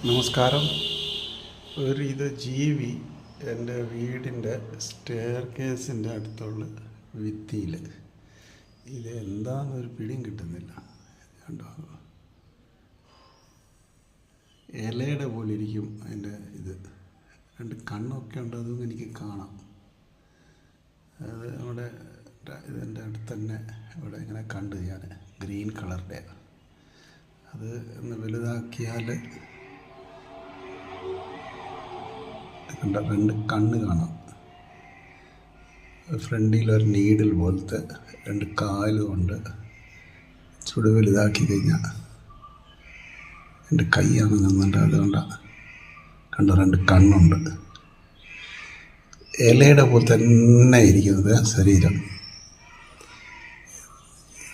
നമസ്കാരം. ഇത് ജീവി എൻ്റെ വീടിൻ്റെ സ്റ്റെയർ കേസിൻ്റെ അടുത്തുള്ള ഭിത്തിയിൽ ഇത് എന്താണെന്നൊരു പിടിയും കിട്ടുന്നില്ല. കണ്ടോ, ഇലയുടെ പോലെ ഇരിക്കും അതിൻ്റെ ഇത്. രണ്ട് കണ്ണൊക്കെ ഉണ്ട്, അതൊന്നും എനിക്ക് കാണാം. അത് നമ്മുടെ ഇതിൻ്റെ അടുത്ത് തന്നെ ഇവിടെ ഇങ്ങനെ കണ്ട് ഞാൻ ഗ്രീൻ കളറിൻ്റെ. അത് ഒന്ന് വലുതാക്കിയാൽ കണ്ട രണ്ട് കണ്ണ് കാണാം. ഫ്രണ്ടിൽ ഒരു നീഡിൽ പോലത്തെ രണ്ട് കാലുകൊണ്ട് ചുട് വലുതാക്കി കഴിഞ്ഞാൽ എൻ്റെ കൈയാണ് നിന്നുണ്ട്. അതുകൊണ്ടാണ് കണ്ട രണ്ട് കണ്ണുണ്ട്. ഇലയുടെ പോലെ തന്നെ ഇരിക്കുന്നത് ശരീരം.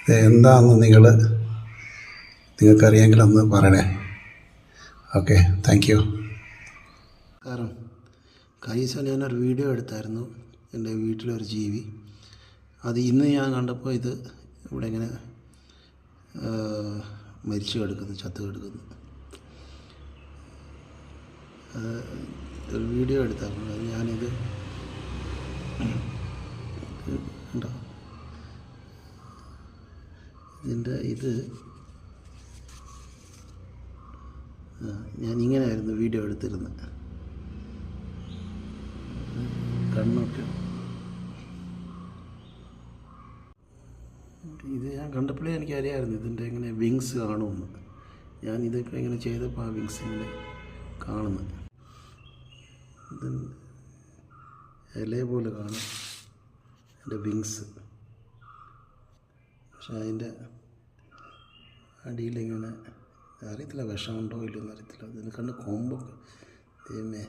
ഇത് എന്താണെന്ന് നിങ്ങൾക്കറിയാമെങ്കിൽ ഒന്ന് പറയണേ. Okay, thank you. കാരണം കഴിഞ്ഞ ദിവസം ഞാനൊരു വീഡിയോ എടുത്തായിരുന്നു, എൻ്റെ വീട്ടിലൊരു ജീവി. അത് ഇന്ന് ഞാൻ കണ്ടപ്പോൾ ഇത് ഇവിടെ ഇങ്ങനെ മരിച്ചു കിടക്കുന്നു, ചത്തു കിടക്കുന്നു. ഒരു വീഡിയോ എടുത്തായിരുന്നു. അത് ഞാനിത് ഉണ്ടോ, ഇതിൻ്റെ ഇത് ഞാനിങ്ങനെയായിരുന്നു വീഡിയോ എടുത്തിരുന്നത്. കണ്ണൊക്കെ ഇത് ഞാൻ കണ്ടപ്പോഴേ എനിക്കറിയാമായിരുന്നു ഇതിൻ്റെ ഇങ്ങനെ വിങ്സ് കാണുമെന്ന്. ഞാനിതൊക്കെ ഇങ്ങനെ ചെയ്തപ്പോൾ ആ വിങ്സ് ഇങ്ങനെ കാണുന്നത്. ഇത് ഇല പോലെ കാണും എൻ്റെ വിങ്സ്. പക്ഷെ അതിൻ്റെ അടിയിലിങ്ങനെ അറിയത്തില്ല, വിഷമുണ്ടോ ഇല്ലയെന്ന് അറിയത്തില്ല. ഇതിനെ കണ്ട് കൊമ്പൊക്കെ ദൈവമേ